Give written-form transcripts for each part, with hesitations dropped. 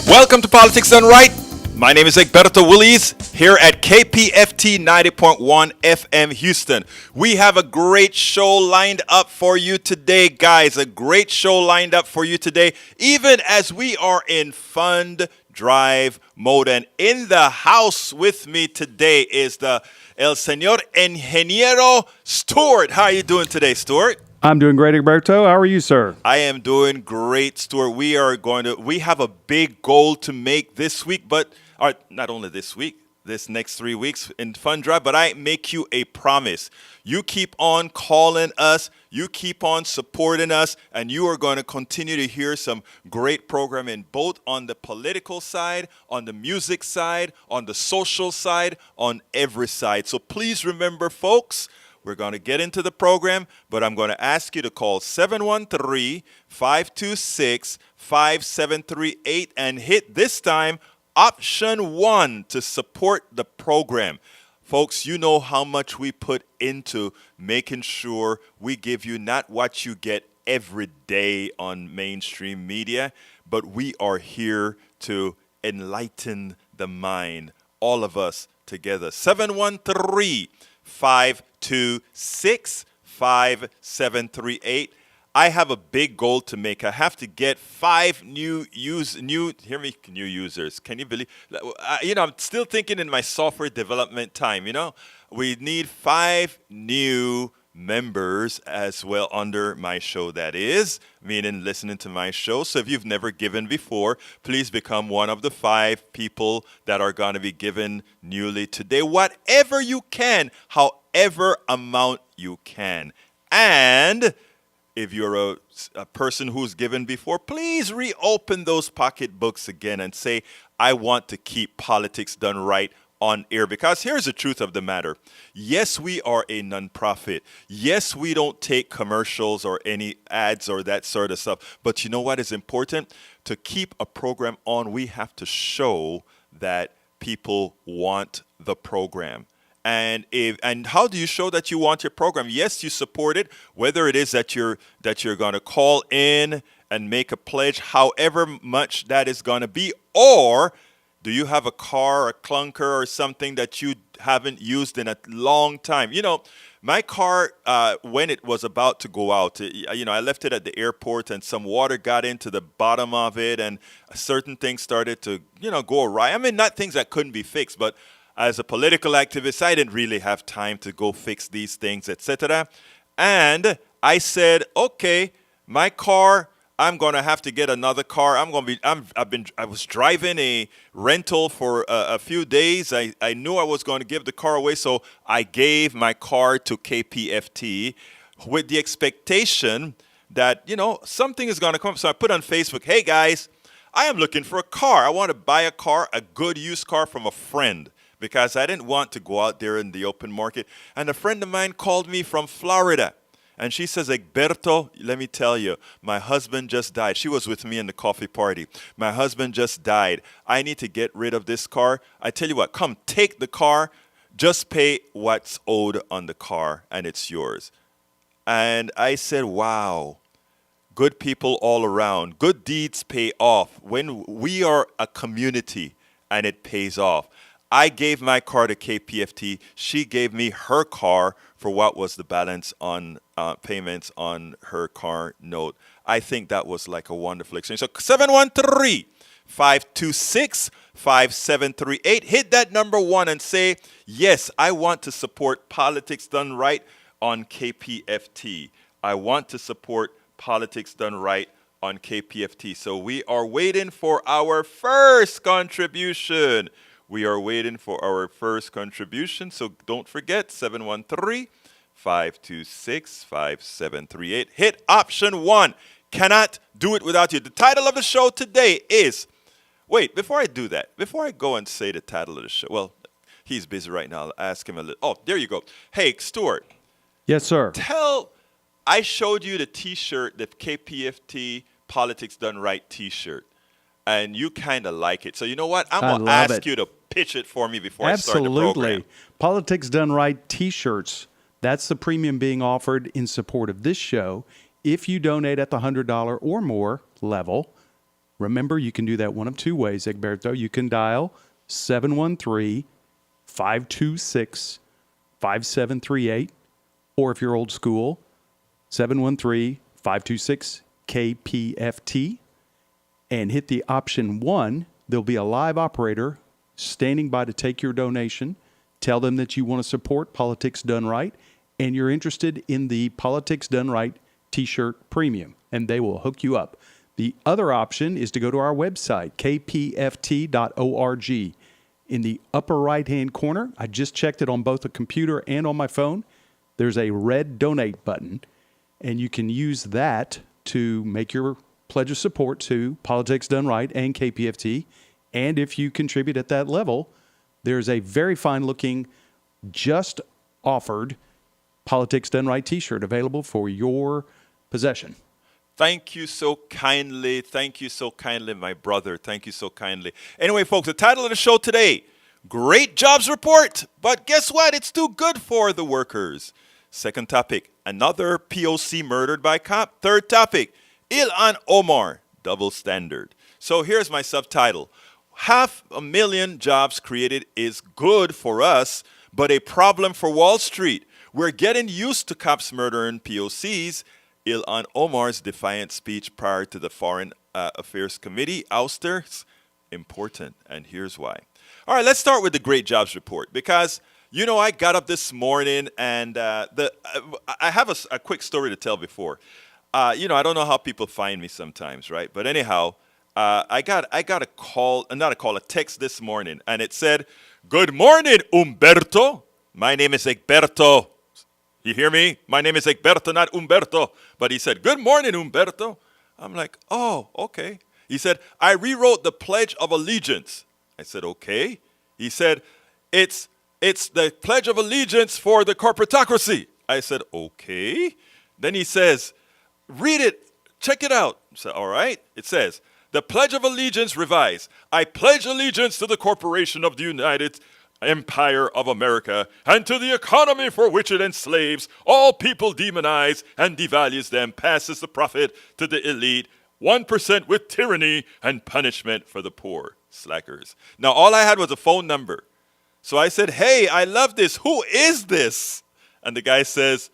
Welcome to Politics Done Right. My name is Egberto Willies here at KPFT 90.1 FM Houston. We have a great show lined up for you today, guys. A great show lined up for you today, even as we are in fund drive mode. And in the house with me today is the El Señor Ingeniero Stuart. How are you doing today, Stuart? I'm doing great, Egberto. How are you, sir? I am doing great, Stuart. We have a big goal to make this week, but not only this week, this next 3 weeks in Fund Drive, but I make you a promise. You keep on calling us, you keep on supporting us, and you are going to continue to hear some great programming, both on the political side, on the music side, on the social side, on every side. So please remember, folks, we're going to get into the program, but I'm going to ask you to call 713-526-5738 and hit this time option 1 to support the program. Folks, you know how much we put into making sure we give you not what you get every day on mainstream media, but we are here to enlighten the mind, all of us together. 713-526-5738. I have a big goal to make. I have to get 5 new users. Can you believe? I'm still thinking in my software development time. We need 5 new members as well under my show. That is, meaning listening to my show. So if you've never given before, please become one of the 5 people that are going to be given newly today. Whatever you can, however amount you can, and if you're a person who's given before, please reopen those pocketbooks again and say, I want to keep Politics Done Right on air. Because here's the truth of the matter. Yes, we are a nonprofit. Yes, we don't take commercials or any ads or that sort of stuff. But you know what is important? To keep a program on, we have to show that people want the program. And how do you show that you want your program? Yes, you support it, whether it is that you're going to call in and make a pledge, however much that is going to be, or do you have a car, a clunker, or something that you haven't used in a long time? My car, when it was about to go out, I left it at the airport and some water got into the bottom of it and certain things started to, go awry. I mean, not things that couldn't be fixed, but as a political activist, I didn't really have time to go fix these things, etc. And I said, okay, my car, I'm going to have to get another car. I was driving a rental for a few days. I knew I was going to give the car away, so I gave my car to KPFT with the expectation that, something is going to come. So I put on Facebook, hey guys, I am looking for a car. I want to buy a car, a good used car from a friend, because I didn't want to go out there in the open market. And a friend of mine called me from Florida. And she says, Egberto, let me tell you, my husband just died. She was with me in the coffee party. My husband just died. I need to get rid of this car. I tell you what, come take the car. Just pay what's owed on the car, and it's yours. And I said, wow, good people all around. Good deeds pay off. When we are a community, and it pays off. I gave my car to KPFT. She gave me her car for what was the balance on payments on her car note. I think that was like a wonderful exchange. So 713-526-5738. Hit that number 1 and say, yes, I want to support Politics Done Right on KPFT. I want to support Politics Done Right on KPFT. So we are waiting for our first contribution. So don't forget, 713-526-5738. Hit option 1. Cannot do it without you. The title of the show today is, wait, before I do that, before I go and say the title of the show, well, he's busy right now. I'll ask him a little. Oh, there you go. Hey, Stuart. Yes, sir. I showed you the T-shirt, the KPFT Politics Done Right T-shirt, and you kind of like it. So you know what? I'm going to ask you to pitch it for me before I start the program. Absolutely. Politics Done Right T-shirts. That's the premium being offered in support of this show. If you donate at the $100 or more level, Remember, you can do that one of two ways, Egberto. You can dial 713-526-5738, or if you're old school, 713-526-KPFT, and hit the option 1. There'll be a live operator standing by to take your donation. Tell them that you want to support Politics Done Right, and you're interested in the Politics Done Right T-shirt premium, and they will hook you up. The other option is to go to our website, kpft.org. In the upper right-hand corner, I just checked it on both the computer and on my phone, there's a red donate button, and you can use that to make your pledge of support to Politics Done Right and KPFT. And if you contribute at that level, there's a very fine-looking, just offered Politics Done Right T-shirt available for your possession. Thank you so kindly. Thank you so kindly, my brother. Thank you so kindly. Anyway, folks, the title of the show today, Great Jobs Report. But guess what? It's too good for the workers. Second topic, another POC murdered by cop. Third topic, Ilhan Omar, double standard. So here's my subtitle. 500,000 jobs created is good for us, but a problem for Wall Street. We're getting used to cops murdering POCs. Ilhan Omar's defiant speech prior to the Foreign Affairs Committee ousters, important, and here's why. All right, let's start with the Great Jobs Report, because, you know, I got up this morning and I have a quick story to tell before. You know, I don't know how people find me sometimes, right? But anyhow, I got a call, not a call, a text this morning, and it said, "Good morning, Umberto. My name is Egberto." You hear me? My name is Egberto, not Umberto. But he said, "Good morning, Umberto." I'm like, "Oh, okay." He said, "I rewrote the Pledge of Allegiance." I said, "Okay." He said, It's the Pledge of Allegiance for the corporatocracy." I said, "Okay." Then he says, "Read it. Check it out." I said, "All right." It says, "The Pledge of Allegiance revised. I pledge allegiance to the Corporation of the United Empire of America, and to the economy for which it enslaves all people, demonize and devalues them, passes the profit to the elite, 1% with tyranny and punishment for the poor." Slackers. Now, all I had was a phone number. So I said, "Hey, I love this. Who is this?" And the guy says,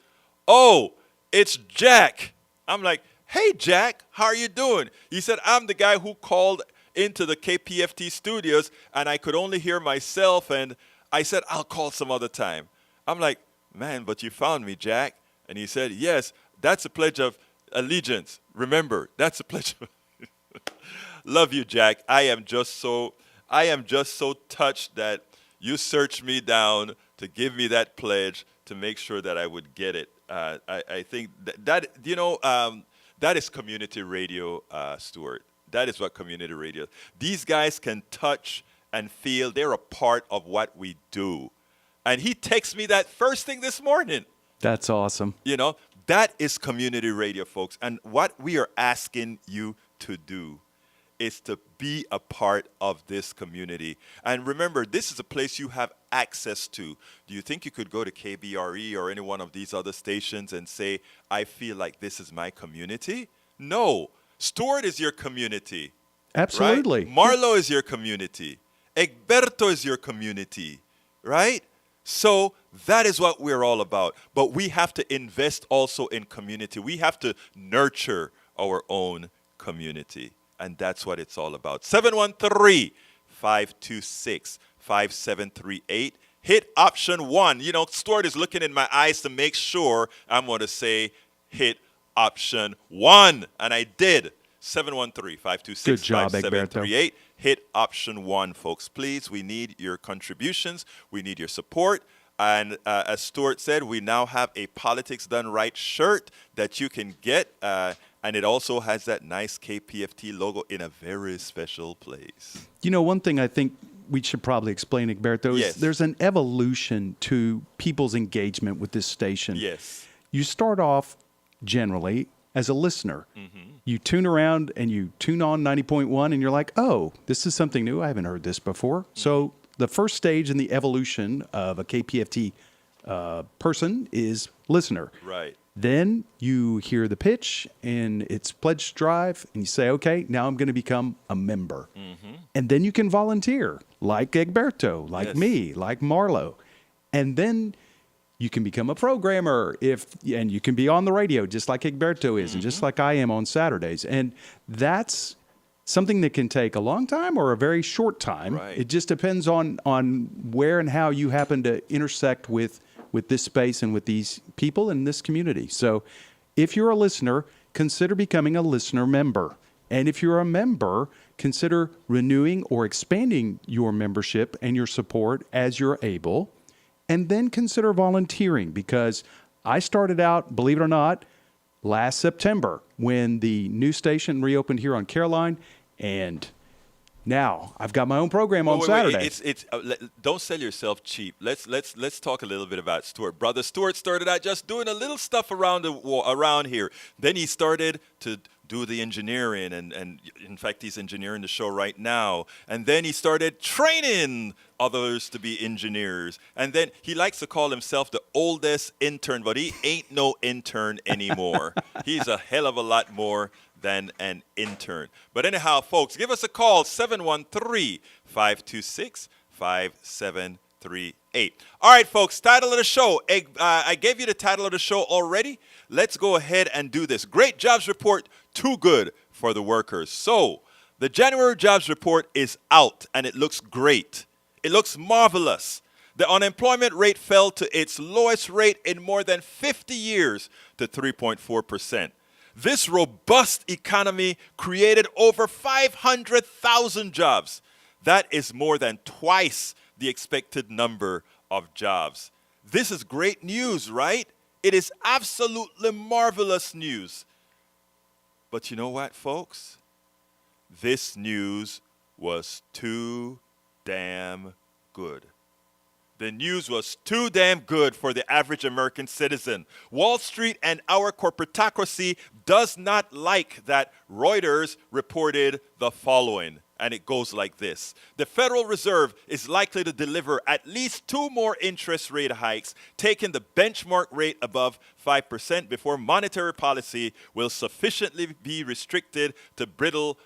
"Oh, it's Jack." I'm like, "Hey, Jack, how are you doing?" He said, "I'm the guy who called into the KPFT studios, and I could only hear myself, and I said, I'll call some other time." I'm like, "Man, but you found me, Jack." And he said, "Yes, that's a Pledge of Allegiance. Remember, that's a pledge of..." Love you, Jack. I am just so touched that you searched me down to give me that pledge to make sure that I would get it. I think that is community radio, Stuart. That is what community radio is. These guys can touch and feel. They're a part of what we do. And he texts me that first thing this morning. That's awesome. You know, that is community radio, folks. And what we are asking you to do is to be a part of this community. And remember, this is a place you have access to. Do you think you could go to KBRE or any one of these other stations and say, "I feel like this is my community"? No. Stuart is your community. Absolutely. Right? Marlo is your community. Egberto is your community, right? So that is what we're all about. But we have to invest also in community. We have to nurture our own community. And that's what it's all about. 713-526-5738. Hit option 1. You know, Stuart is looking in my eyes to make sure I'm going to say hit option 1. And I did. 713-526-5738. Hit option 1, folks. Please, we need your contributions. We need your support. And as Stuart said, we now have a Politics Done Right shirt that you can get. And it also has that nice KPFT logo in a very special place. You know, one thing I think we should probably explain, Egberto, is there's an evolution to people's engagement with this station. Yes. You start off generally as a listener. Mm-hmm. You tune around and you tune on 90.1 and you're like, "Oh, this is something new. I haven't heard this before." Mm-hmm. So the first stage in the evolution of a KPFT person is listener. Right. Then you hear the pitch and it's pledge drive, and you say, okay, now I'm going to become a member. And then you can volunteer, like Egberto, like Yes. me, like Marlo. And then you can become a programmer and you can be on the radio just like Egberto is and just like I am on Saturdays. And that's something that can take a long time or a very short time. Right. It just depends on where and how you happen to intersect with this space and with these people in this community. So if you're a listener, consider becoming a listener member. And if you're a member, consider renewing or expanding your membership and your support as you're able. And then consider volunteering, because I started out, believe it or not, last September when the new station reopened here on Caroline, and now I've got my own program on Saturday. Don't sell yourself cheap. Let's talk a little bit about Stuart. Brother Stuart started out just doing a little stuff around here. Then he started to do the engineering, and in fact, he's engineering the show right now. And then he started training others to be engineers. And then he likes to call himself the oldest intern, but he ain't no intern anymore. He's a hell of a lot more than an intern. But anyhow, folks, give us a call, 713-526-5738. All right, folks, title of the show. I gave you the title of the show already. Let's go ahead and do this. Great jobs report, too good for the workers. So the January jobs report is out, and it looks great. It looks marvelous. The unemployment rate fell to its lowest rate in more than 50 years to 3.4%. This robust economy created over 500,000 jobs. That is more than twice the expected number of jobs. This is great news, right? It is absolutely marvelous news. But you know what, folks? This news was too damn good. The news was too damn good for the average American citizen. Wall Street and our corporatocracy does not like that Reuters reported the following. And it goes like this. The Federal Reserve is likely to deliver at least 2 more interest rate hikes, taking the benchmark rate above 5% before monetary policy will sufficiently be restricted to brittle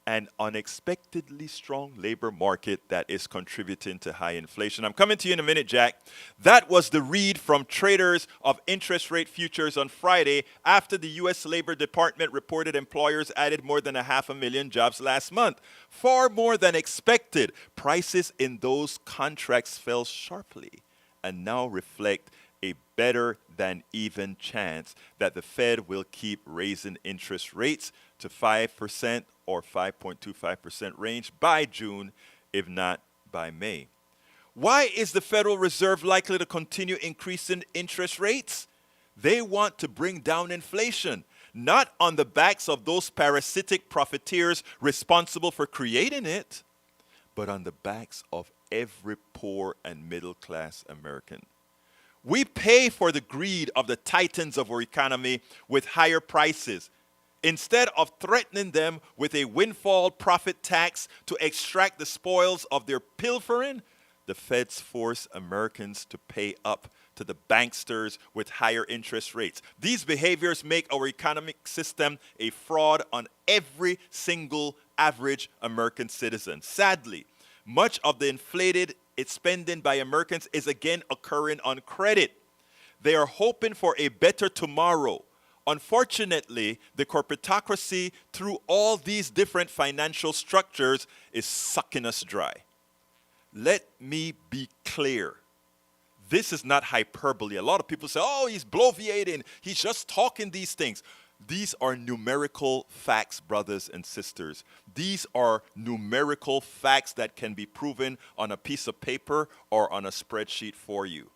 an unexpectedly strong labor market that is contributing to high inflation. I'm coming to you in a minute, Jack. That was the read from traders of interest rate futures on Friday after the U.S. Labor Department reported employers added more than 500,000 jobs last month. Far more than expected. Prices in those contracts fell sharply and now reflect a better than even chance that the Fed will keep raising interest rates to 5% or 5.25% range by June, if not by May. Why is the Federal Reserve likely to continue increasing interest rates? They want to bring down inflation, not on the backs of those parasitic profiteers responsible for creating it, but on the backs of every poor and middle-class American. We pay for the greed of the titans of our economy with higher prices, instead of threatening them with a windfall profit tax to extract the spoils of their pilfering. The feds force Americans to pay up to the banksters with higher interest rates. These behaviors make our economic system a fraud on every single average American citizen. Sadly, much of the inflated spending by Americans is again occurring on credit. They are hoping for a better tomorrow. Unfortunately, the corporatocracy, through all these different financial structures, is sucking us dry. Let me be clear. This is not hyperbole. A lot of people say, oh, he's bloviating. He's just talking these things. These are numerical facts, brothers and sisters. These are numerical facts that can be proven on a piece of paper or on a spreadsheet for you.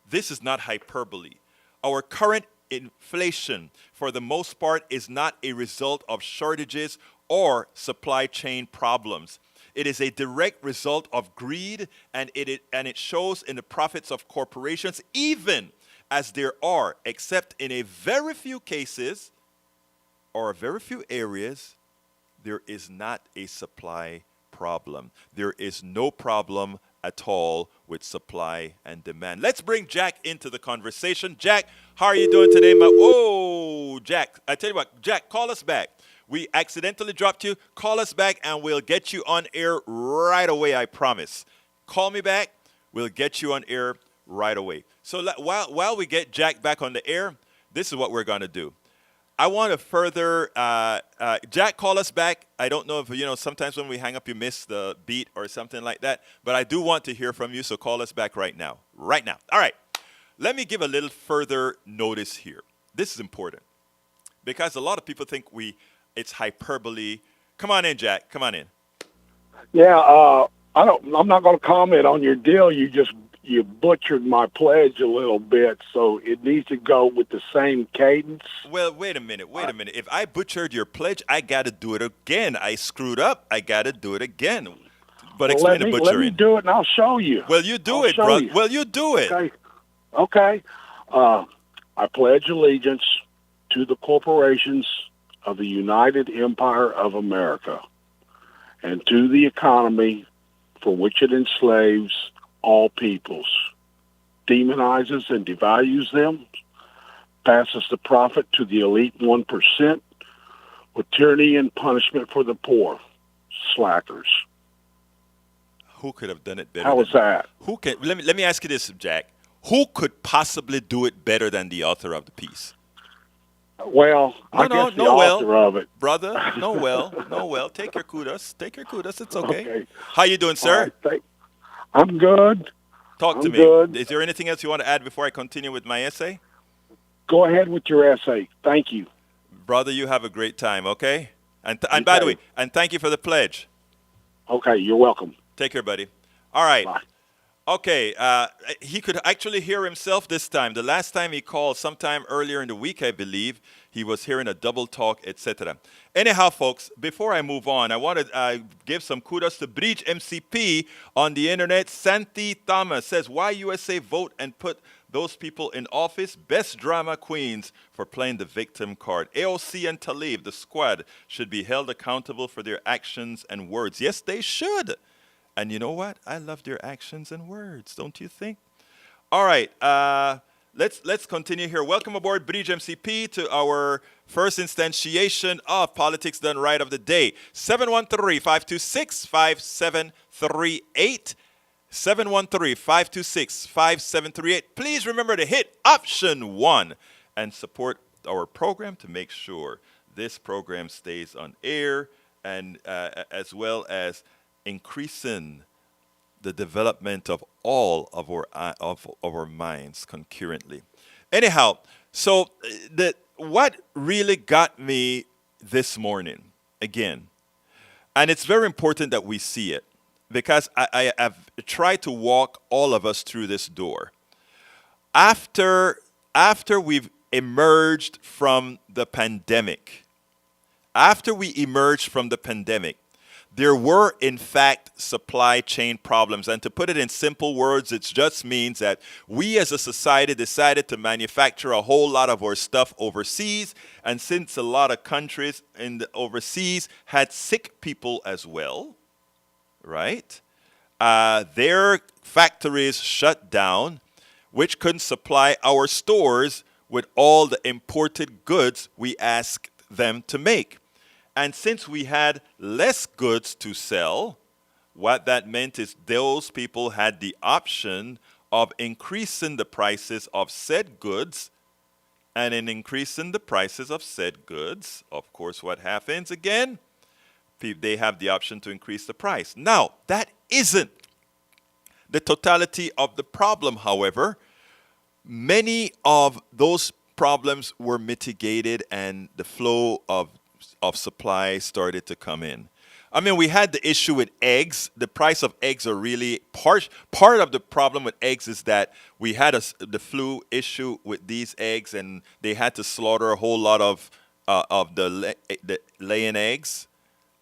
This is not hyperbole. Our current inflation, for the most part, is not a result of shortages or supply chain problems. It is a direct result of greed, and it shows in the profits of corporations, even as there are, except in a very few cases or very few areas, there is not a supply problem. There is no problem at all with supply and demand. Let's bring Jack into the conversation. Jack, how are you doing today? Oh, Jack, I tell you what, Jack, call us back. We accidentally dropped you. Call us back and we'll get you on air right away, I promise. Call me back. We'll get you on air right away. So while we get Jack back on the air, this is what we're going to do. I want to further, Jack, call us back. I don't know if, sometimes when we hang up, you miss the beat or something like that. But I do want to hear from you, so call us back right now. Right now. All right. Let me give a little further notice here. This is important because a lot of people think it's hyperbole. Come on in, Jack. Come on in. Yeah, I'm not going to comment on your deal. You butchered my pledge a little bit, so it needs to go with the same cadence. Well, wait a minute. If I butchered your pledge, I got to do it again. I screwed up. I got to do it again. But explain the butchering. Let me do it, and I'll show you. Well, you do it, bro. Well, you do it. Okay. I pledge allegiance to the corporations of the United Empire of America and to the economy for which it enslaves all peoples, demonizes and devalues them, passes the profit to the elite 1%, with tyranny and punishment for the poor, slackers. Who could have done it better? How was that? Who can? Let me ask you this, Jack. Who could possibly do it better than the author of the piece? Well, I guess the author of it. Brother, no. Take your kudos. It's okay. How you doing, sir? Right, I'm good. Talk to me. Good. Is there anything else you want to add before I continue with my essay? Go ahead with your essay. Thank you. Brother, you have a great time, okay? And by the way, and thank you for the pledge. Okay, you're welcome. Take care, buddy. All right. Bye. Okay, he could actually hear himself this time. The last time he called, sometime earlier in the week, I believe, he was hearing a double talk, etc. Anyhow, folks, before I move on, I want to give some kudos to Bridge MCP on the internet. Santi Thomas says, why USA vote and put those people in office? Best drama queens for playing the victim card. AOC and Talib, the squad, should be held accountable for their actions and words. Yes, they should. And you know what? I love their actions and words, don't you think? All right, let's continue here. Welcome aboard, Bridge MCP, to our first instantiation of Politics Done Right of the day. 713-526-5738. 713-526-5738. Please remember to hit option 1 and support our program to make sure this program stays on air, and as well as increasing the development of all of our minds concurrently. Anyhow, so what really got me this morning, again, and it's very important that we see it, because I have tried to walk all of us through this door. After we've emerged from the pandemic, there were, in fact, supply chain problems. And to put it in simple words, it just means that we as a society decided to manufacture a whole lot of our stuff overseas. And since a lot of countries in the overseas had sick people as well, right? Their factories shut down, which couldn't supply our stores with all the imported goods we asked them to make. And since we had less goods to sell, what that meant is those people had the option of increasing the prices of said goods. And in increasing the prices of said goods, of course, what happens again? They have the option to increase the price. Now, that isn't the totality of the problem, however. Many of those problems were mitigated and the flow of supply started to come in. I mean, we had the issue with eggs. The price of eggs are really part of the problem with eggs is that we had the flu issue with these eggs, and they had to slaughter a whole lot of the laying eggs.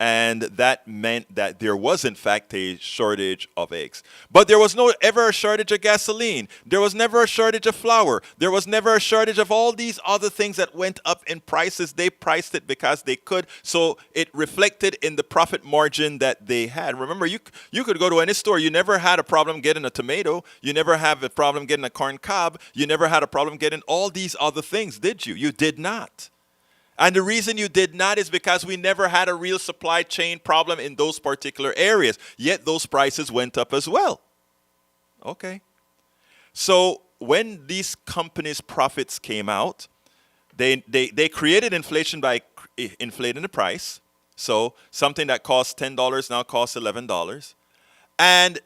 And that meant that there was, in fact, a shortage of eggs. But there was no ever a shortage of gasoline. There was never a shortage of flour. There was never a shortage of all these other things that went up in prices. They priced it because they could. So it reflected in the profit margin that they had. Remember, you could go to any store. You never had a problem getting a tomato. You never have a problem getting a corn cob. You never had a problem getting all these other things, did you? You did not. And the reason you did not is because we never had a real supply chain problem in those particular areas. Yet those prices went up as well. Okay. So when these companies' profits came out, they created inflation by inflating the price. So something that costs $10 now costs $11. And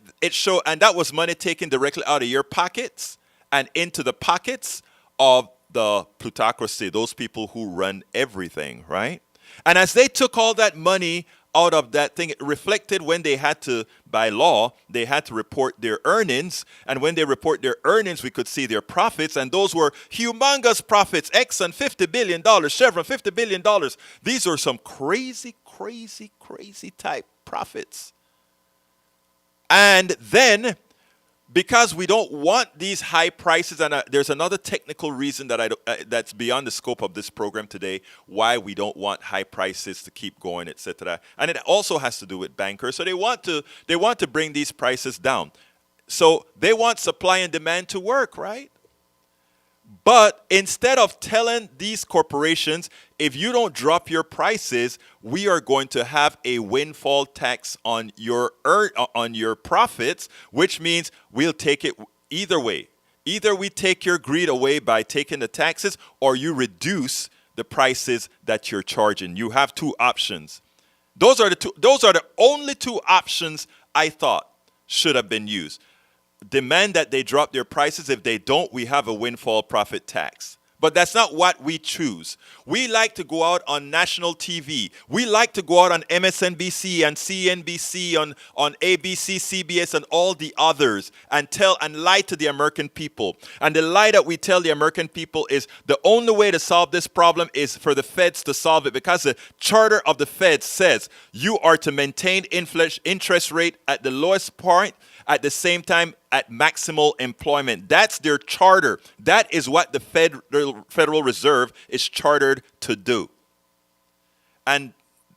and that was money taken directly out of your pockets and into the pockets of the plutocracy, those people who run everything, right? And as they took all that money out of that thing, it reflected when they had to, by law, they had to report their earnings. And when they report their earnings, we could see their profits. And those were humongous profits. Exxon, $50 billion. Chevron, $50 billion. These are some crazy, crazy, crazy type profits. And then, because we don't want these high prices, and there's another technical reason that that's beyond the scope of this program today, why we don't want high prices to keep going, etc. And it also has to do with bankers. So they want to bring these prices down. So they want supply and demand to work, right? But instead of telling these corporations, if you don't drop your prices, we are going to have a windfall tax on your profits, which means we'll take it either way. Either we take your greed away by taking the taxes, or you reduce the prices that you're charging. You have two options. Those are the only two options I thought should have been used. Demand that they drop their prices. If they don't, we have a windfall profit tax. But that's not what we choose. We like to go out on national TV. We like to go out on MSNBC and CNBC, on ABC, CBS, and all the others and lie to the American people. And the lie that we tell the American people is the only way to solve this problem is for the feds to solve it, because the charter of the feds says you are to maintain interest rate at the lowest point, at the same time at maximal employment. That's their charter. That is what the Federal Reserve is chartered to do. And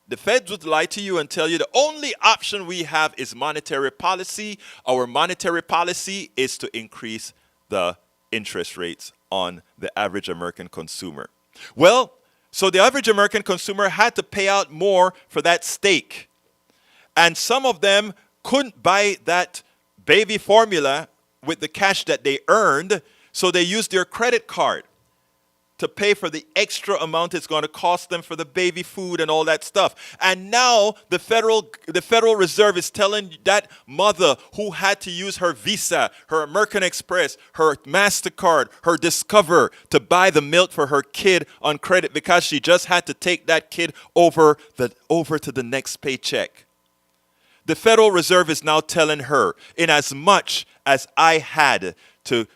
the feds would lie to you and tell you the only option we have is monetary policy. Our monetary policy is to increase the interest rates on the average American consumer. Well, so the average American consumer had to pay out more for that steak. And some of them couldn't buy that baby formula with the cash that they earned, so they used their credit card to pay for the extra amount it's going to cost them for the baby food and all that stuff. And now the Federal Reserve is telling that mother who had to use her Visa, her American Express, her MasterCard, her Discover to buy the milk for her kid on credit because she just had to take that kid over to the next paycheck. The Federal Reserve is now telling her, in as much as I had to,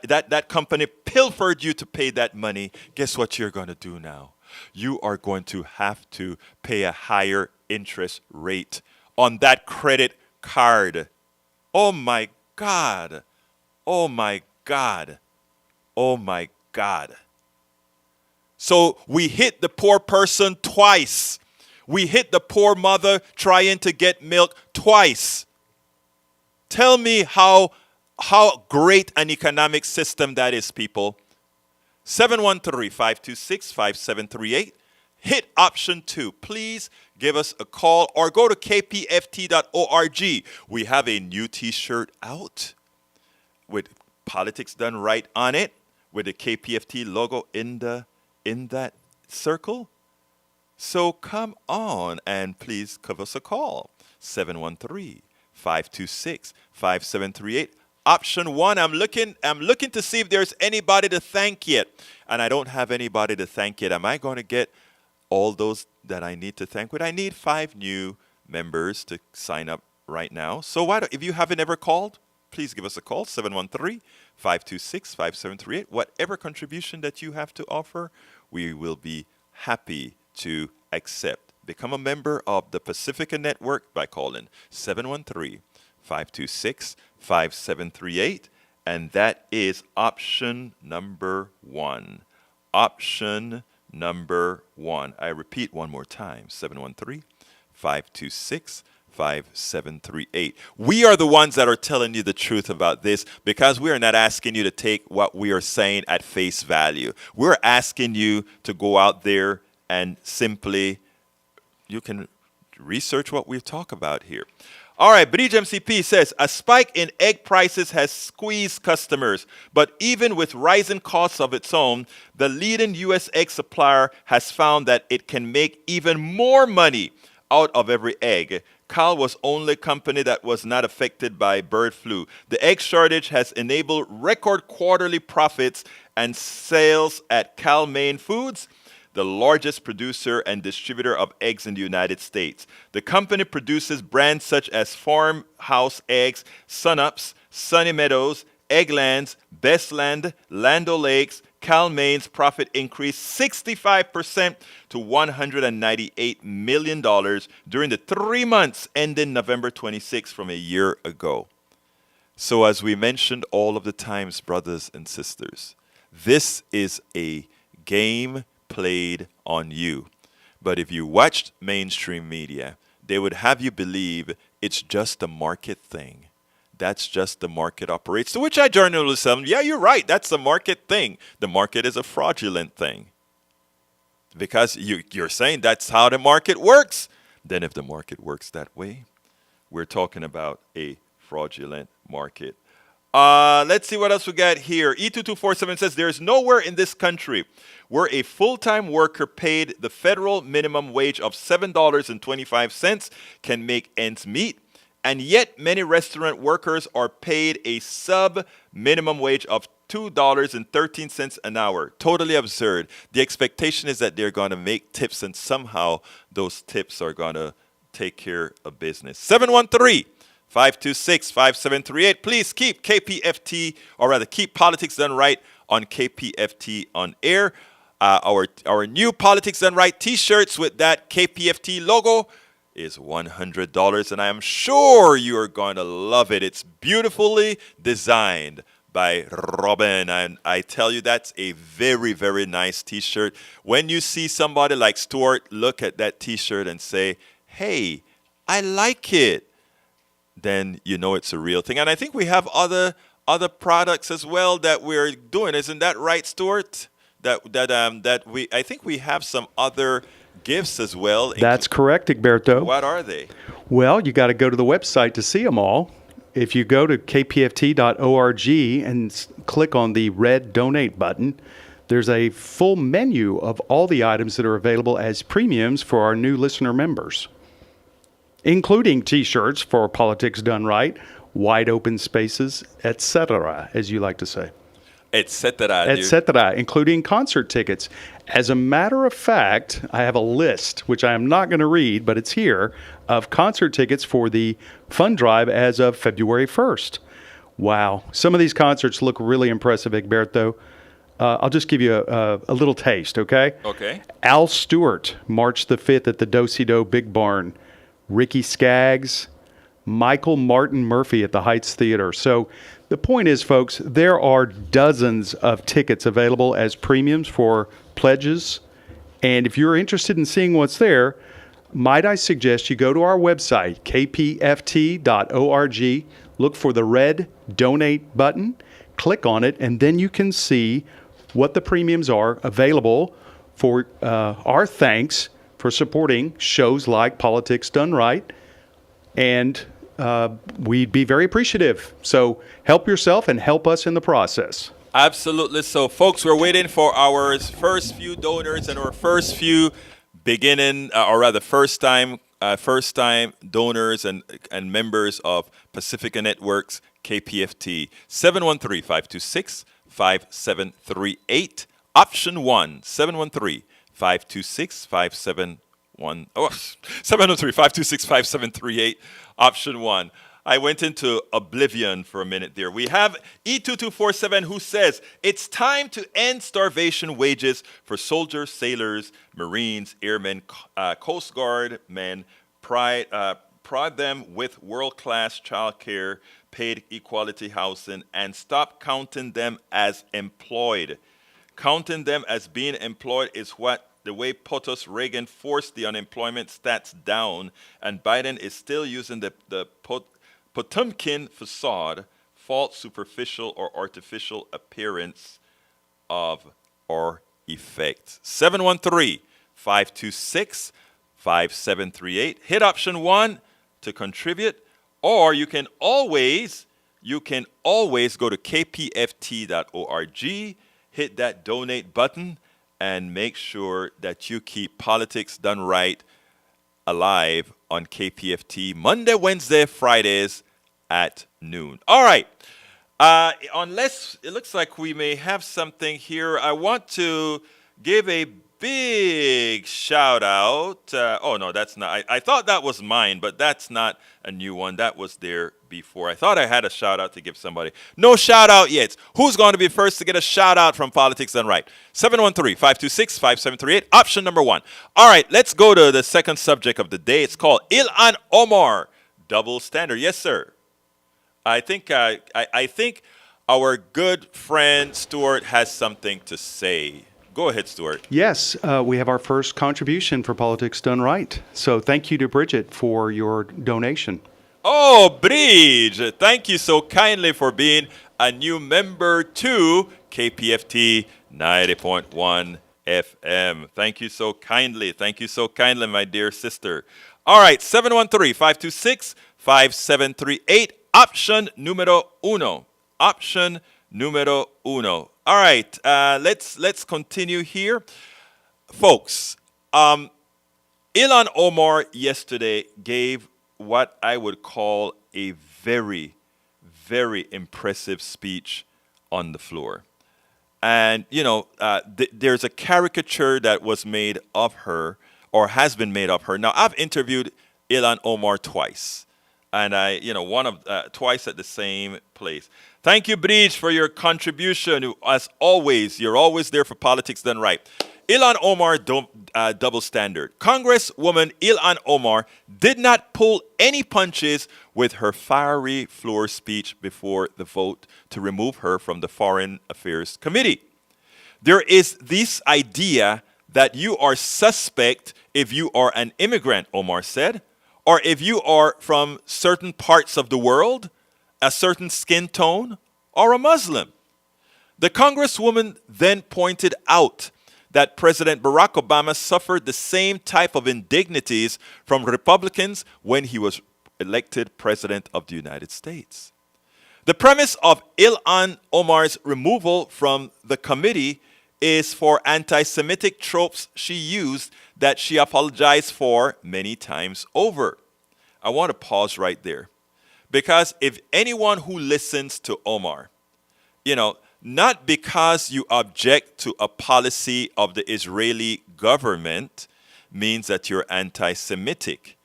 that company pilfered you to pay that money, guess what you're going to do now? You are going to have to pay a higher interest rate on that credit card. Oh my God. Oh my God. Oh my God. So we hit the poor person twice. We hit the poor mother trying to get milk twice. Tell me how great an economic system that is, people. 713-526-5738. Hit option 2. Please give us a call or go to kpft.org. We have a new t-shirt out with Politics Done Right on it, with the KPFT logo in that circle. So come on and please give us a call. 713-526-5738. Option 1, I'm looking to see if there's anybody to thank yet. And I don't have anybody to thank yet. Am I going to get all those that I need to thank with? I need 5 new members to sign up right now. So if you haven't ever called, please give us a call. 713-526-5738. Whatever contribution that you have to offer, we will be happy to accept become a member of the Pacifica Network by calling 713-526-5738. And that is option number one. Option number one. I repeat one more time, 713-526-5738. We are the ones that are telling you the truth about this because we are not asking you to take what we are saying at face value. We're asking you to go out there and simply, you can research what we talk about here. All right, Bridge MCP says, a spike in egg prices has squeezed customers, but even with rising costs of its own, the leading U.S. egg supplier has found that it can make even more money out of every egg. Cal was only company that was not affected by bird flu. The egg shortage has enabled record quarterly profits and sales at Cal Maine Foods, the largest producer and distributor of eggs in the United States. The company produces brands such as Farmhouse Eggs, Sunups, Sunny Meadows, Egglands, Bestland, Land O'Lakes. Cal Maine's profit increased 65% to $198 million during the 3 months ending November 26 from a year ago. So as we mentioned all of the times, brothers and sisters, this is a game played on you. But if you watched mainstream media, they would have you believe it's just a market thing. That's just the market operates. To which I journalists tell them, yeah, you're right. That's the market thing. The market is a fraudulent thing. Because you're saying that's how the market works. Then if the market works that way, we're talking about a fraudulent market. Let's see what else we got here. E2247 says, there's nowhere in this country where a full-time worker paid the federal minimum wage of $7.25 can make ends meet. And yet many restaurant workers are paid a sub-minimum wage of $2.13 an hour. Totally absurd. The expectation is that they're going to make tips, and somehow those tips are going to take care of business. 713-526-5738. Please keep KPFT, or rather keep Politics Done Right on KPFT on air. Our new Politics Done Right t-shirts with that KPFT logo is $100, and I am sure you are going to love it. It's beautifully designed by Robin, and I tell you, that's a very, very nice t-shirt. When you see somebody like Stuart look at that t-shirt and say, hey, I like it, then you know it's a real thing. And I think we have other products as well that we're doing. Isn't that right, Stuart? I think we have some other gifts as well. That's correct, Egberto. What are they? Well, you got to go to the website to see them all. If you go to kpft.org and click on the red donate button, there's a full menu of all the items that are available as premiums for our new listener members, including T-shirts for Politics Done Right, wide open spaces, etc., as you like to say. Etc., including concert tickets. As a matter of fact, I have a list, which I am not going to read, but it's here, of concert tickets for the fund drive as of February 1st. Wow. Some of these concerts look really impressive, Egberto. I'll just give you a little taste, okay? Okay. Al Stewart, March the 5th at the Do-Si-Do Big Barn. Ricky Skaggs, Michael Martin Murphy at the Heights Theater. So the point is, folks, there are dozens of tickets available as premiums for pledges. And if you're interested in seeing what's there, might I suggest you go to our website, kpft.org, look for the red donate button, click on it, and then you can see what the premiums are available for our thanks for supporting shows like Politics Done Right. And we'd be very appreciative. So help yourself and help us in the process. Absolutely. So, folks, we're waiting for our first few donors and our first few first-time donors and members of Pacifica Networks, KPFT. 713-526-5738. Option 1, 713-526-5738. Option 1. I went into oblivion for a minute there. We have E2247 who says, it's time to end starvation wages for soldiers, sailors, Marines, airmen, Coast Guard men, prod them with world-class childcare, paid equality housing, and stop counting them as employed. Counting them as being employed is what the way POTUS Reagan forced the unemployment stats down, and Biden is still using the Potemkin facade, false, superficial, or artificial appearance of or effect. 713-526-5738. Hit option 1 to contribute, or you can always go to kpft.org, hit that donate button, and make sure that you keep Politics Done Right alive on KPFT Monday, Wednesday, Fridays at noon. All right. Unless it looks like we may have something here, I want to give a big shout out. Oh, no, that's not. I thought that was mine, but that's not a new one. That was there before. I thought I had a shout out to give somebody. No shout out yet. Who's going to be first to get a shout out from Politics Done Right? 713-526-5738. Option number 1. All right, let's go to the second subject of the day. It's called Ilhan Omar, double standard. Yes, sir. I think our good friend Stuart has something to say. Go ahead, Stuart. Yes, we have our first contribution for Politics Done Right. So thank you to Bridget for your donation. Oh, Bridge, thank you so kindly for being a new member to KPFT 90.1 FM. Thank you so kindly. Thank you so kindly, my dear sister. All right, 713-526-5738. Option numero uno. Option numero uno. All right, let's continue here. Folks, Ilhan Omar yesterday gave what I would call a very, very impressive speech on the floor. And, there's a caricature that was made of her, or has been made of her. Now, I've interviewed Ilhan Omar twice. And twice at the same place. Thank you, Bridge, for your contribution. As always, you're always there for Politics Done Right. Ilhan Omar, double standard. Congresswoman Ilhan Omar did not pull any punches with her fiery floor speech before the vote to remove her from the Foreign Affairs Committee. There is this idea that you are suspect if you are an immigrant, Omar said, or if you are from certain parts of the world, a certain skin tone, or a Muslim. The Congresswoman then pointed out that President Barack Obama suffered the same type of indignities from Republicans when he was elected President of the United States. The premise of Ilhan Omar's removal from the committee is for anti-Semitic tropes she used that she apologized for many times over. I want to pause right there. Because if anyone who listens to Omar, not because you object to a policy of the Israeli government means that you're anti-Semitic.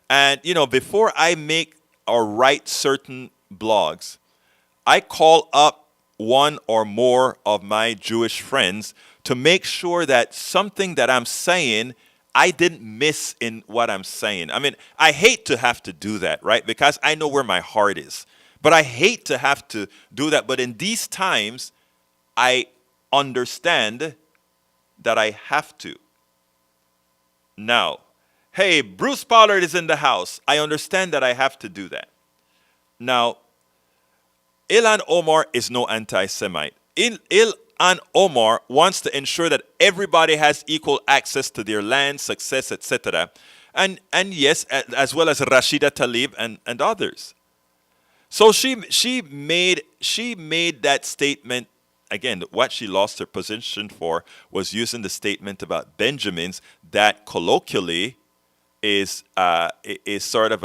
And, before I make or write certain blogs, I call up one or more of my Jewish friends to make sure that something that I'm saying, I didn't miss in what I'm saying. I mean, I hate to have to do that, right? Because I know where my heart is. But I hate to have to do that. But in these times, I understand that I have to. Now, hey, Bruce Pollard is in the house. I understand that I have to do that. Now, Ilhan Omar is no anti-Semite. Ilhan Omar wants to ensure that everybody has equal access to their land, success, etc. And yes, as well as Rashida Tlaib and others. So she made that statement. Again, what she lost her position for was using the statement about Benjamins that colloquially is sort of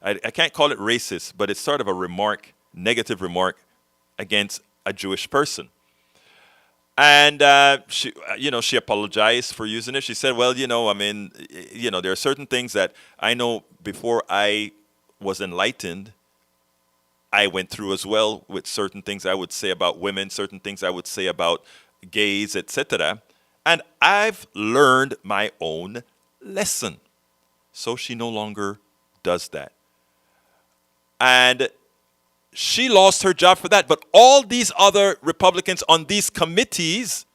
I can't call it racist, but it's sort of a remark, negative remark against a Jewish person. And she apologized for using it. She said, "Well, I mean, there are certain things that I know before I was enlightened, I went through as well with certain things I would say about women, certain things I would say about gays, etc. And I've learned my own lesson." So she no longer does that. And she lost her job for that. But all these other Republicans on these committees,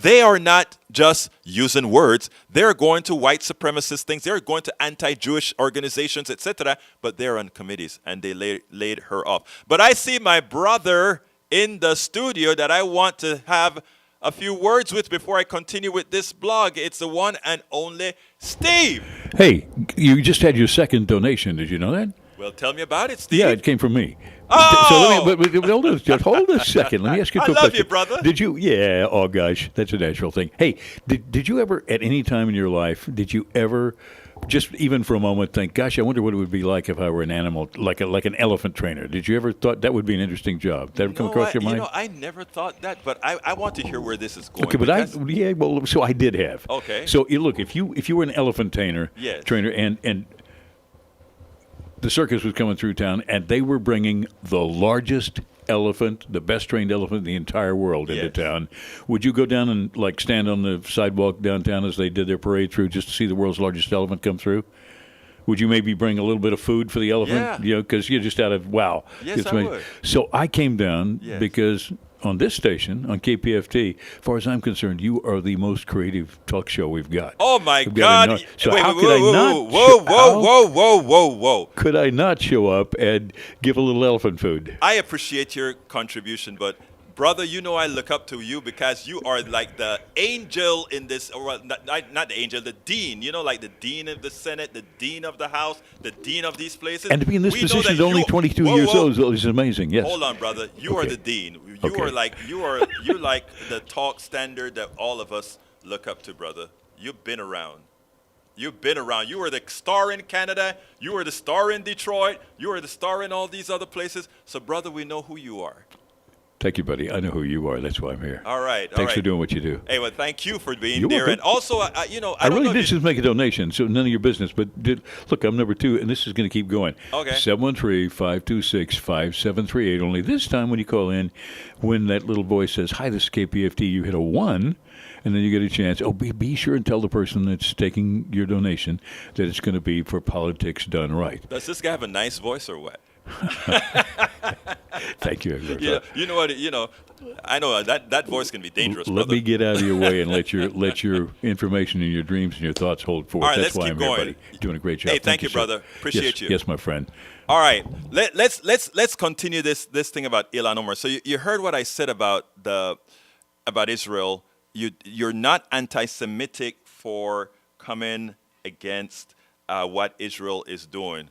they are not just using words. They're going to white supremacist things. They're going to anti-Jewish organizations, etc. But they're on committees, and they laid her off. But I see my brother in the studio that I want to have a few words with before I continue with this blog. It's the one and only Steve. Hey, you just had your second donation. Did you know that? Well, tell me about it, Steve. Yeah, it came from me. Oh! So let me, hold a second. Let me ask you a I quick love question. you, brother. Did you? Yeah. Oh gosh, that's a natural thing. Hey, did you ever, at any time in your life, did you ever, just even for a moment, think, "Gosh, I wonder what it would be like if I were an animal, like an elephant trainer"? Did you ever thought that would be an interesting job? Did that ever come across your mind? I never thought that, but I want to hear where this is going. Okay, but so I did have. Okay. So look, if you were an elephant trainer, Yes. and the circus was coming through town, and they were bringing the largest elephant, the best trained elephant in the entire world into Yes. town. Would you go down and stand on the sidewalk downtown as they did their parade through just to see the world's largest elephant come through? Would you maybe bring a little bit of food for the elephant? Yeah. Because you're just out of wow. Yes, It's I amazing. would. So I came down Yes. because on this station, on KPFT, as far as I'm concerned, you are the most creative talk show we've got. Oh my We've got God! So Wait, how whoa, could I whoa, not? whoa! Could I not show up and give a little elephant food? I appreciate your contribution, but brother, I look up to you because you are like the angel in this, or well, not the angel, the dean. Like the dean of the Senate, the dean of the House, the dean of these places. And to be in this We know position that at only you- 22 Whoa, years whoa. old is amazing. Yes. Hold on, brother. You are Okay. the dean. You Okay. are like you're like the talk standard that all of us look up to, brother. You've been around. You've been around. You were the star in Canada. You were the star in Detroit. You were the star in all these other places. So, brother, we know who you are. Thank you, buddy. I know who you are. That's why I'm here. All right. Thanks for doing what you do. Hey, well, thank you for being You're there. welcome. And also, I I don't really know did if you- just make a donation, so none of your business. But look, I'm number 2, and this is going to keep going. Okay. 713-526-5738. Only this time when you call in, when that little voice says, "Hi, this is KPFT," you hit a 1, and then you get a chance. Oh, be sure and tell the person that's taking your donation that it's going to be for Politics Done Right. Does this guy have a nice voice or what? Thank you, Edward. Yeah. You know what? I know that voice can be dangerous, Let brother. me get out of your way and let your information and your dreams and your thoughts hold forth. All right, That's let's why keep I'm here, going. buddy. Doing a great job. Hey, thank you, sir. brother. Appreciate Yes, you. Yes, my friend. All right, let's continue this thing about Ilhan Omar. So you heard what I said about Israel. You're not anti-Semitic for coming against what Israel is doing.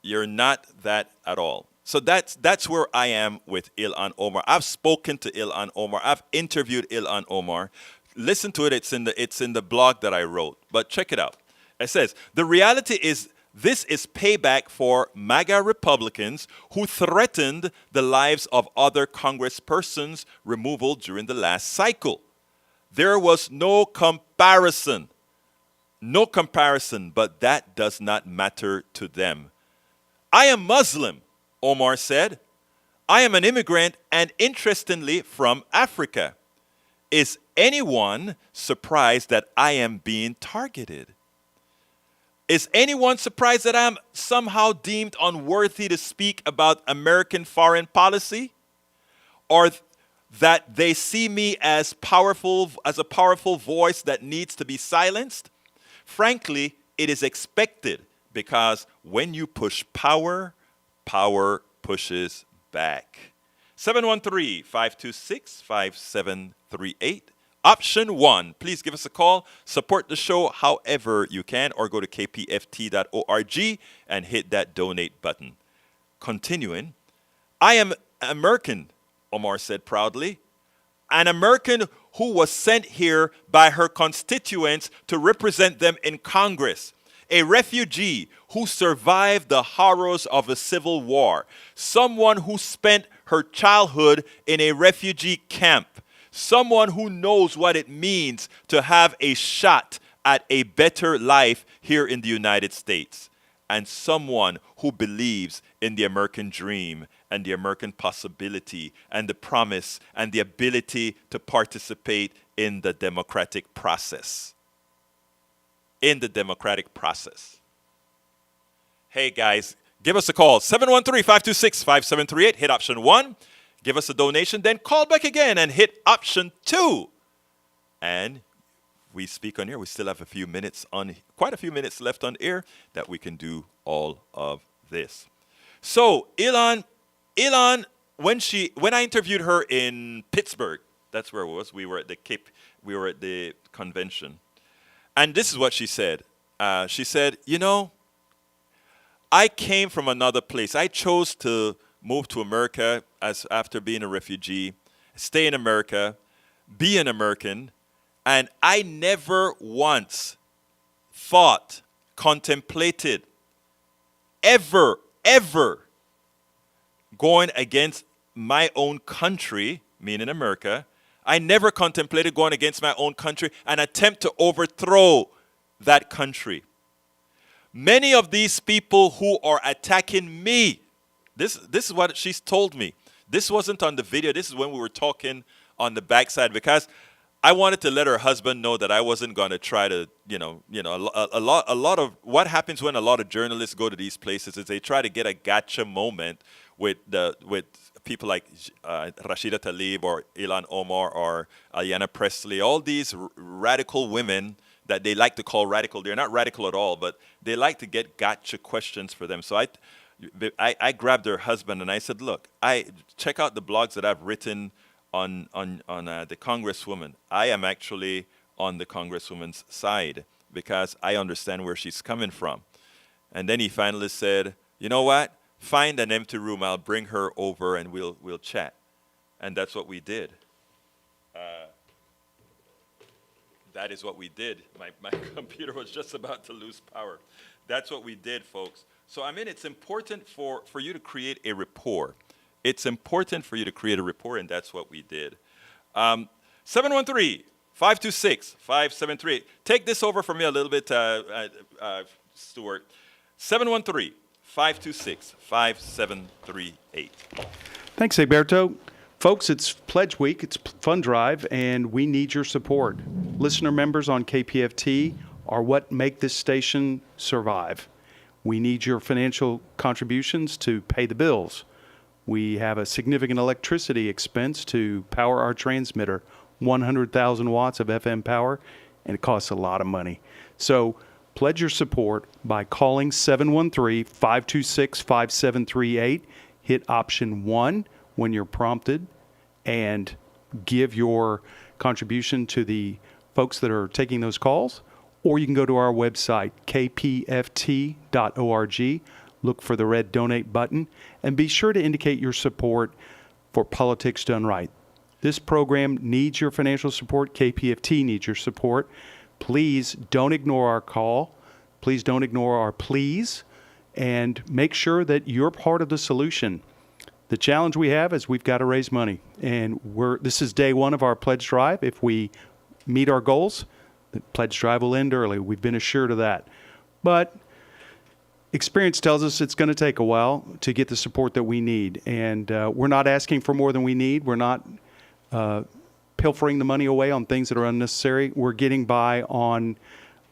You're not that at all. So that's where I am with Ilhan Omar. I've spoken to Ilhan Omar. I've interviewed Ilhan Omar. Listen to it. It's in the blog that I wrote. But check it out. It says, the reality is this is payback for MAGA Republicans who threatened the lives of other congresspersons' removal during the last cycle. There was no comparison. No comparison, but that does not matter to them. I am Muslim, Omar said. I am an immigrant and, interestingly, from Africa. Is anyone surprised that I am being targeted? Is anyone surprised that I am somehow deemed unworthy to speak about American foreign policy? Or that they see me as a powerful voice that needs to be silenced? Frankly, it is expected because when you push power, power pushes back. 713-526-5738. Option 1, please give us a call. Support the show however you can, or go to kpft.org and hit that donate button. Continuing, I am American, Omar said proudly. An American who was sent here by her constituents to represent them in Congress. A refugee who survived the horrors of a civil war. Someone who spent her childhood in a refugee camp. someone who knows what it means to have a shot at a better life here in the United States, and someone who believes in the American dream and the American possibility and the promise and the ability to participate in the democratic process. In the democratic process. Hey guys, give us a call, 713-526-5738, hit option 1, give us a donation, then call back again and hit option 2. And we speak on air. We still have quite a few minutes left on air that we can do all of this. So Ilhan, when I interviewed her in Pittsburgh, that's where it was. We were at the convention, and this is what she said. She said, I came from another place. I chose to move to America after being a refugee, stay in America, be an American, and I never once thought, contemplated, ever going against my own country, meaning America. I never contemplated going against my own country and attempt to overthrow that country. Many of these people who are attacking me, this is what she's told me. This wasn't on the video. This is when we were talking on the backside, because I wanted to let her husband know that I wasn't going to try to, a lot of what happens when a lot of journalists go to these places is they try to get a gotcha moment with people like Rashida Tlaib or Ilhan Omar or Ayanna Pressley, all these radical women that they like to call radical. They're not radical at all, but they like to get gotcha questions for them. So I grabbed her husband and I said, look, check out the blogs that I've written on the Congresswoman. I am actually on the Congresswoman's side because I understand where she's coming from. And then he finally said, you know what? Find an empty room. I'll bring her over and we'll chat. And that's what we did. That is what we did. My computer was just about to lose power. That's what we did, folks. So, it's important for you to create a rapport. It's important for you to create a rapport, and that's what we did. 713-526-5738. Take this over for me a little bit, Stuart. 713-526-5738. Thanks, Egberto. Folks, it's Pledge Week, it's Fund Drive, and we need your support. Listener members on KPFT are what make this station survive. We need your financial contributions to pay the bills. We have a significant electricity expense to power our transmitter, 100,000 watts of FM power, and it costs a lot of money. So pledge your support by calling 713-526-5738. Hit option 1 when you're prompted and give your contribution to the folks that are taking those calls. Or you can go to our website, kpft.org, look for the red donate button, and be sure to indicate your support for Politics Done Right. This program needs your financial support. KPFT needs your support. Please don't ignore our call. Please don't ignore our pleas, and make sure that you're part of the solution. The challenge we have is we've got to raise money, and this is day 1 of our pledge drive. If we meet our goals, the pledge drive will end early. We've been assured of that. But experience tells us it's going to take a while to get the support that we need, and we're not asking for more than we need. We're not pilfering the money away on things that are unnecessary. We're getting by on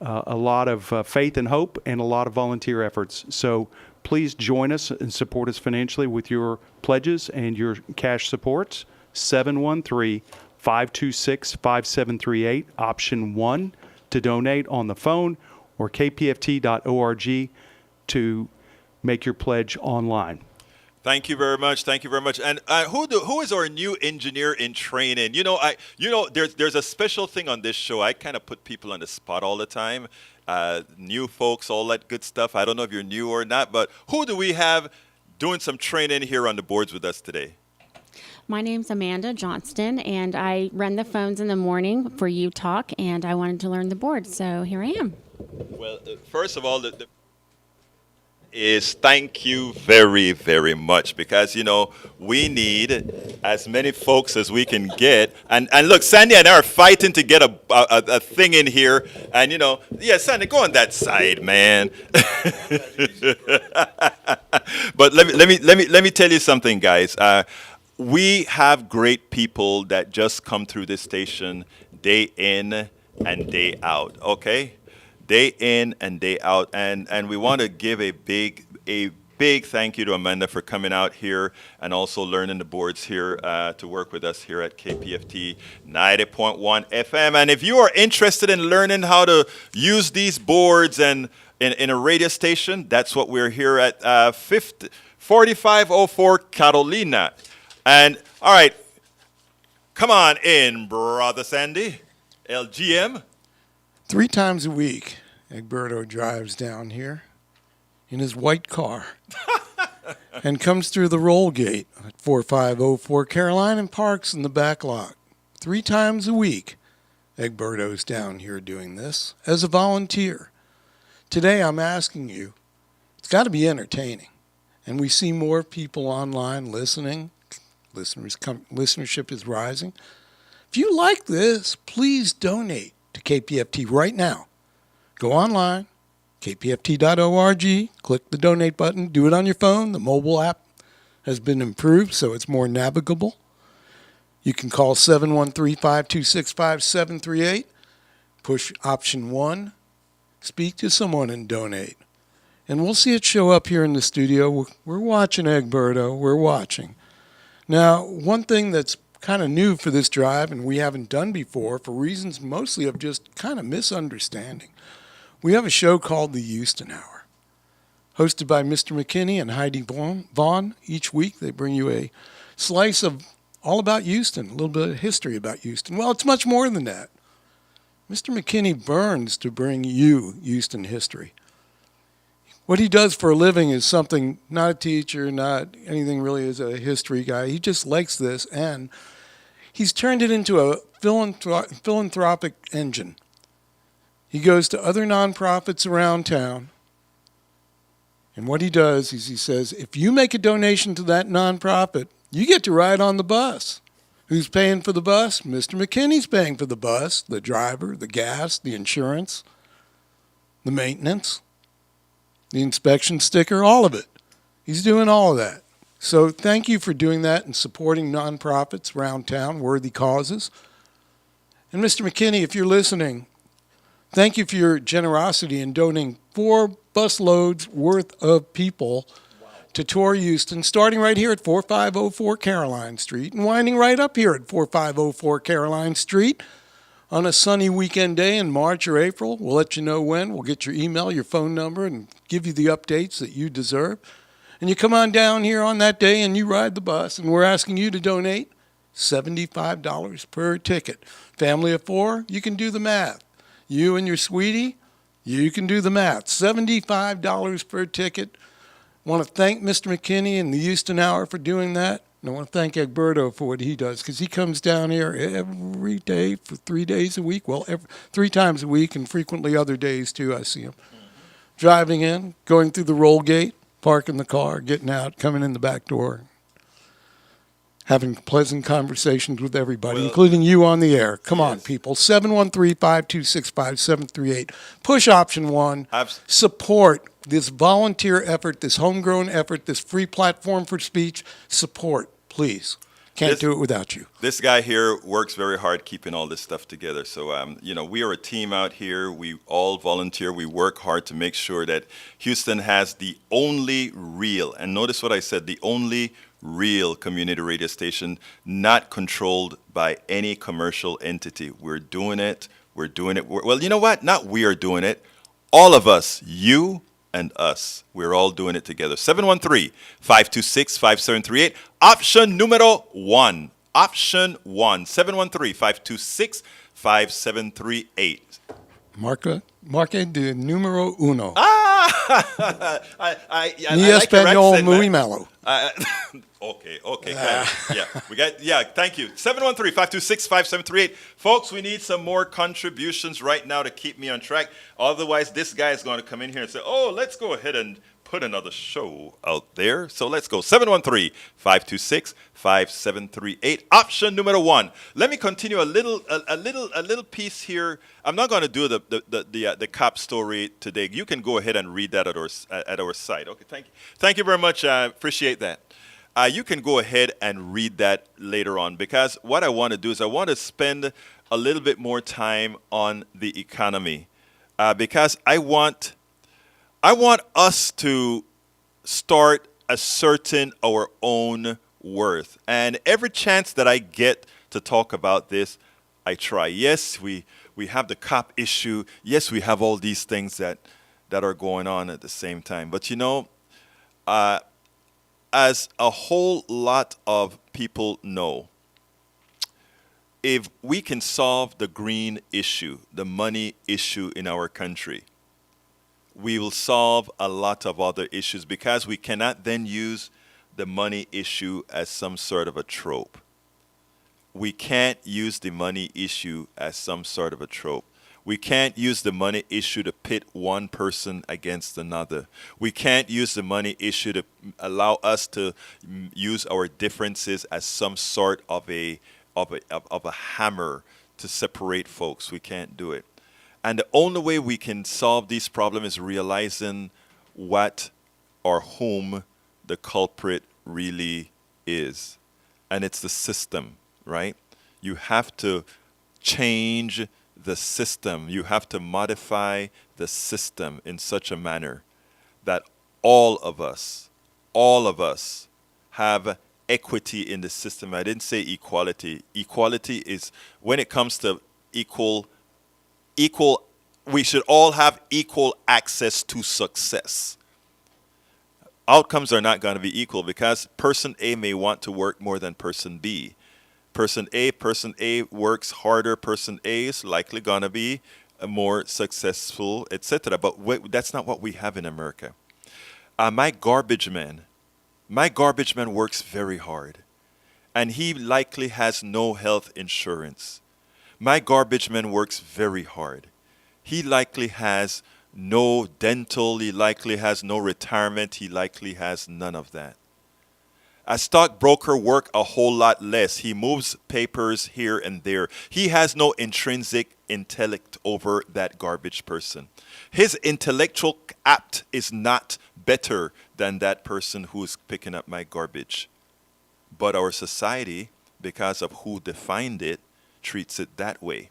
a lot of faith and hope and a lot of volunteer efforts. So please join us and support us financially with your pledges and your cash supports. 713-526-5738, option 1 to donate on the phone, or kpft.org to make your pledge online. Thank you very much. Thank you very much. And who is our new engineer in training? There's a special thing on this show. I kind of put people on the spot all the time. New folks, all that good stuff. I don't know if you're new or not, but who do we have doing some training here on the boards with us today? My name's Amanda Johnston, and I run the phones in the morning for You Talk, and I wanted to learn the board, so here I am. Well, first of all, is thank you very, very much because, we need as many folks as we can get. And look, Sandy and I are fighting to get a thing in here. And, yeah, Sandy, go on that side, man. But let me tell you something, guys. We have great people that just come through this station day in and day out, okay? Day in and day out. And we want to give a big thank you to Amanda for coming out here and also learning the boards here to work with us here at KPFT 90.1 FM. And if you are interested in learning how to use these boards and in a radio station, that's what we're here at 4504 Carolina. And all right, come on in, Brother Sandy, LGM. 3 times a week, Egberto drives down here in his white car and comes through the roll gate at 4504 Caroline and parks in the back lot. 3 times a week, Egberto's down here doing this as a volunteer. Today I'm asking you, it's got to be entertaining. And we see more people online listening. Listenership is rising. If you like this, please donate to KPFT right now. Go online, kpft.org, click the donate button, do it on your phone. The mobile app has been improved so it's more navigable. You can call 713-526-5738, push option 1, speak to someone and donate. And we'll see it show up here in the studio. We're watching, Egberto, we're watching. Now, one thing that's kind of new for this drive and we haven't done before for reasons mostly of just kind of misunderstanding. We have a show called the Houston Hour, hosted by Mr. McKinney and Heidi Vaughn. Each week they bring you a slice of all about Houston, a little bit of history about Houston. Well, it's much more than that. Mr. McKinney burns to bring you Houston history. What he does for a living is something, not a teacher, not anything really as a history guy. He just likes this, and he's turned it into a philanthropic engine. He goes to other nonprofits around town, and what he does is he says, if you make a donation to that nonprofit, you get to ride on the bus. Who's paying for the bus? Mr. McKinney's paying for the bus, the driver, the gas, the insurance, the maintenance, the inspection sticker, all of it. He's doing all of that. So thank you for doing that and supporting nonprofits around town, worthy causes. And Mr. McKinney, if you're listening, thank you for your generosity in donating 4 busloads worth of people to tour Houston, starting right here at 4504 Caroline Street and winding right up here at 4504 Caroline Street on a sunny weekend day in March or April. We'll let you know when. We'll get your email, your phone number, and give you the updates that you deserve. And you come on down here on that day and you ride the bus, and we're asking you to donate $75 per ticket. Family of 4, you can do the math. You and your sweetie, you can do the math. $75 per ticket. I want to thank Mr. McKinney and the Houston Hour for doing that. And I want to thank Egberto for what he does, because he comes down here every day for 3 days a week. Well, 3 times a week, and frequently other days too. I see him driving in, going through the roll gate, parking the car, getting out, coming in the back door, having pleasant conversations with everybody, including you on the air. Come on, people. 713-526-5738. Push option 1. Support this volunteer effort, this homegrown effort, this free platform for speech. Support, please. Can't do it without you. This guy here works very hard keeping all this stuff together. So, we are a team out here. We all volunteer. We work hard to make sure that Houston has the only real, and notice what I said, the only real community radio station not controlled by any commercial entity. We're doing it. Well, you know what? Not we are doing it. All of us, you and us, we're all doing it together. 713-526-5738. Option numero 1. Option 1. 713-526-5738. Marque de numero 1. I Mi español muy malo. Okay. Thank you. 713-526-5738. Folks, we need some more contributions right now to keep me on track. Otherwise, this guy is going to come in here and say, oh, let's go ahead and put another show out there. So let's go. 713-526-5738. Option number 1. Let me continue a little piece here. I'm not going to do the cop story today. You can go ahead and read that at our site. Okay, thank you. Thank you very much. I appreciate that. You can go ahead and read that later on, because what I want to do is I want to spend a little bit more time on the economy, because I want us to start asserting our own worth. And every chance that I get to talk about this, I try. Yes, we have the cop issue. Yes, we have all these things that are going on at the same time. But as a whole lot of people know, if we can solve the green issue, the money issue in our country, we will solve a lot of other issues, because we cannot then use the money issue as some sort of a trope. We can't use the money issue as some sort of a trope. We can't use the money issue to pit one person against another. We can't use the money issue to allow us to use our differences as some sort of a hammer to separate folks. We can't do it. And the only way we can solve these problems is realizing what or whom the culprit really is. And it's the system, right? You have to change the system. You have to modify the system in such a manner that all of us have equity in the system. I didn't say equality. Equality is when it comes to equal, we should all have equal access to success. Outcomes are not going to be equal, because person A may want to work more than person B. Person A works harder. Person A is likely going to be more successful, etc. But that's not what we have in America. My garbage man works very hard, and he likely has no health insurance. My garbage man works very hard. He likely has no dental. He likely has no retirement. He likely has none of that. A stockbroker works a whole lot less. He moves papers here and there. He has no intrinsic intellect over that garbage person. His intellectual apt is not better than that person who is picking up my garbage. But our society, because of who defined it, treats it that way.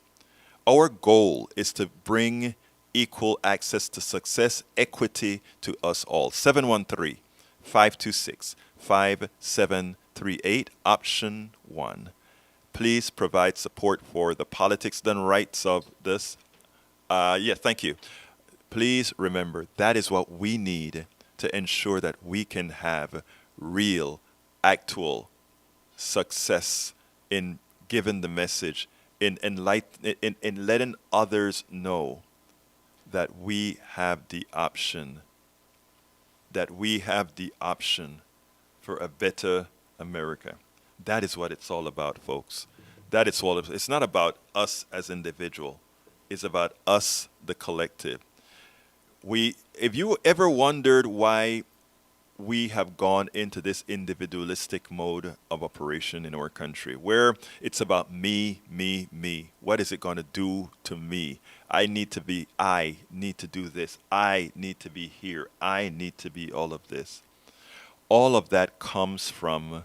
Our goal is to bring equal access to success, equity to us all. 713-526-5738, option 1. Please provide support for the politics done rights of this. Thank you. Please remember, that is what we need to ensure that we can have real, actual success in giving the message, in letting others know that we have the option, for a better America. That is what it's all about, folks. That is all. It's not about us as individual. It's about us, the collective. If you ever wondered why we have gone into this individualistic mode of operation in our country, where it's about me, me, me. What is it going to do to me? I need to do this. I need to be here. I need to be all of this. All of that comes from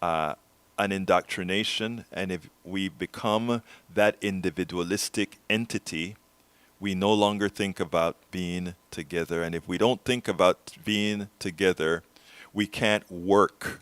an indoctrination, and if we become that individualistic entity, we no longer think about being together. And if we don't think about being together, we can't work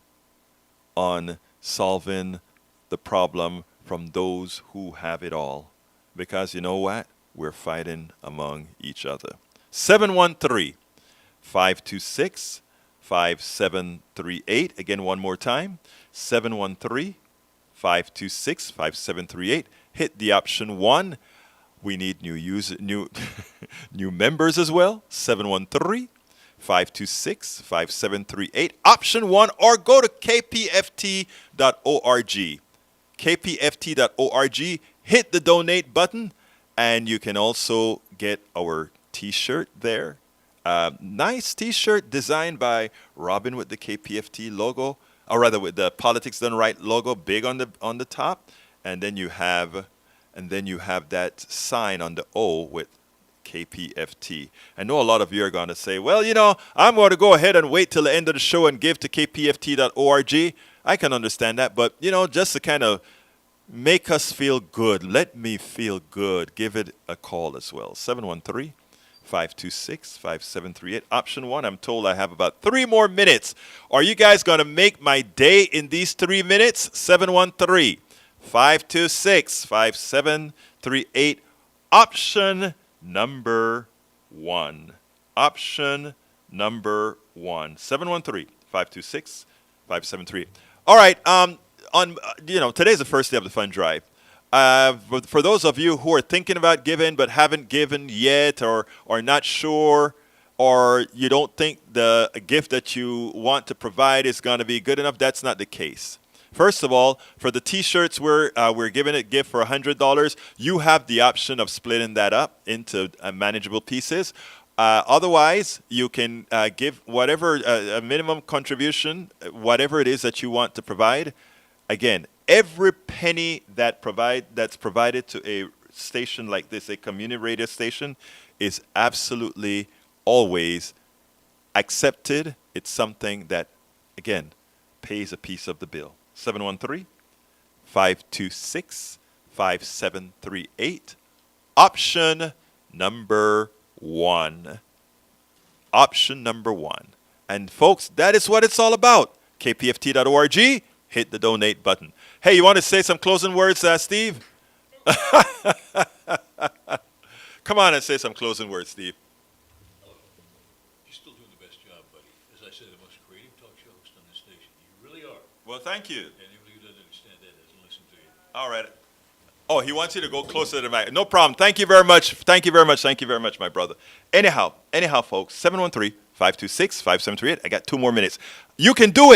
on solving the problem from those who have it all. Because you know what? We're fighting among each other. 713-526-5738. Again, one more time. 713-526-5738. Hit the option 1. We need new members as well. 713-526-5738. Option 1, or go to kpft.org. kpft.org. Hit the donate button, and you can also get our T-shirt there. Nice T-shirt designed by Robin with the KPFT logo, or rather with the Politics Done Right logo, big on the top, and then you have that sign on the O with KPFT. I know a lot of you are going to say, well, I'm going to go ahead and wait till the end of the show and give to kpft.org. I can understand that, but just to kind of make us feel good, let me feel good, give it a call as well. 713-526-5738. Option 1, I'm told I have about 3 more minutes. Are you guys going to make my day in these 3 minutes? 713-526-5738. Option number 1. Option number 1. 713-526-5738. All right. Today's the first day of the fund drive. For those of you who are thinking about giving but haven't given yet, or not sure, or you don't think the gift that you want to provide is going to be good enough, that's not the case. First of all, for the T-shirts, we're giving a gift for $100. You have the option of splitting that up into manageable pieces. Otherwise, you can give whatever a minimum contribution, whatever it is that you want to provide. Again, every penny that's provided to a station like this, a community radio station, is absolutely always accepted. It's something that, again, pays a piece of the bill. 713-526-5738. Option number 1. Option number 1. And folks, that is what it's all about. kpft.org, hit the donate button. Hey, you want to say some closing words, Steve? Come on and say some closing words, Steve. You're still doing the best job, buddy. As I said, the most creative talk show host on this station. You really are. Well, thank you. Anybody who doesn't understand that doesn't listen to you. All right. Oh, he wants you to go closer to the mic. No problem. Thank you very much. Thank you very much. Thank you very much, my brother. Anyhow, folks, 713-526-5738. I got 2 more minutes. You can do it.